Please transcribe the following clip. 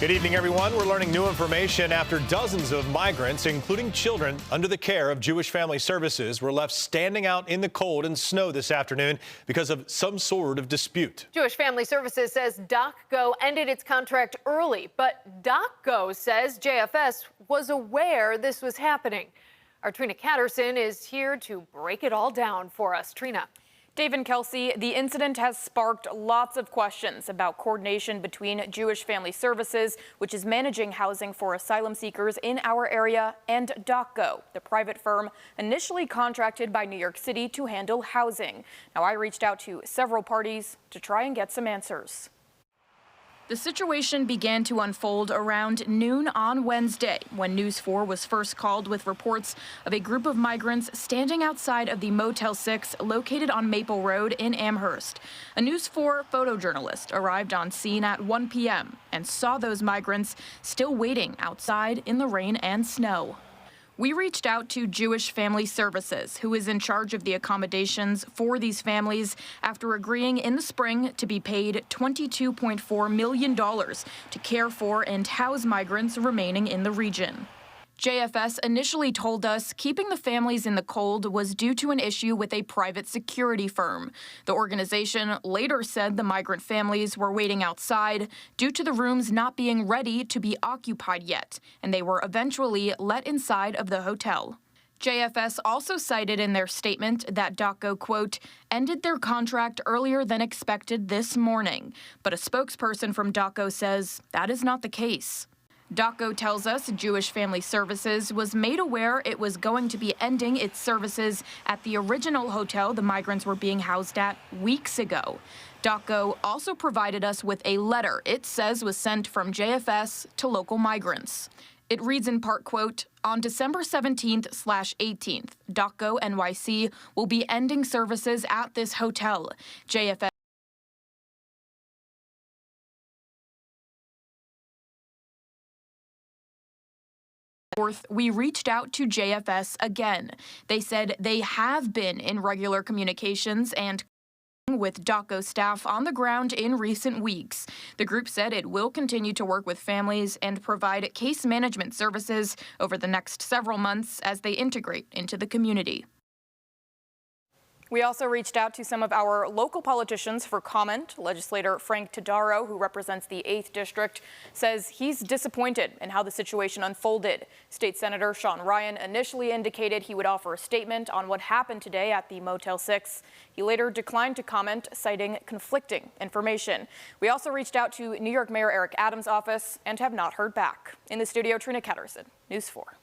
Good evening, everyone. We're learning new information after dozens of migrants, including children under the care of Jewish Family Services, were left standing out in the cold and snow this afternoon because of some sort of dispute. Jewish Family Services says DocGo ended its contract early, but DocGo says JFS was aware this was happening. Our Trina Catterson is here to break it all down for us. Trina. Dave and Kelsey, the incident has sparked lots of questions about coordination between Jewish Family Services, which is managing housing for asylum seekers in our area, and DocGo, the private firm initially contracted by New York City to handle housing. Now, I reached out to several parties to try and get some answers. The situation began to unfold around noon on Wednesday when News 4 was first called with reports of a group of migrants standing outside of the Motel 6 located on Maple Road in Amherst. A News 4 photojournalist arrived on scene at 1 p.m. and saw those migrants still waiting outside in the rain and snow. We reached out to Jewish Family Services, who is in charge of the accommodations for these families, after agreeing in the spring to be paid $22.4 million to care for and house migrants remaining in the region. JFS initially told us keeping the families in the cold was due to an issue with a private security firm. The organization later said the migrant families were waiting outside due to the rooms not being ready to be occupied yet, and they were eventually let inside of the hotel. JFS also cited in their statement that DocGo, quote, ended their contract earlier than expected this morning, but a spokesperson from DocGo says that is not the case. DocGo tells us Jewish Family Services was made aware it was going to be ending its services at the original hotel the migrants were being housed at weeks ago. DocGo also provided us with a letter it says was sent from JFS to local migrants. It reads in part, quote, on December 17th/18th, DocGo NYC will be ending services at this hotel. JFS we reached out to JFS again. They said they have been in regular communications and with DocGo staff on the ground in recent weeks. The group said it will continue to work with families and provide case management services over the next several months as they integrate into the community. We also reached out to some of our local politicians for comment. Legislator Frank Todaro, who represents the 8th District, says he's disappointed in how the situation unfolded. State Senator Sean Ryan initially indicated he would offer a statement on what happened today at the Motel 6. He later declined to comment, citing conflicting information. We also reached out to New York Mayor Eric Adams' office and have not heard back. In the studio, Trina Catterson, News 4.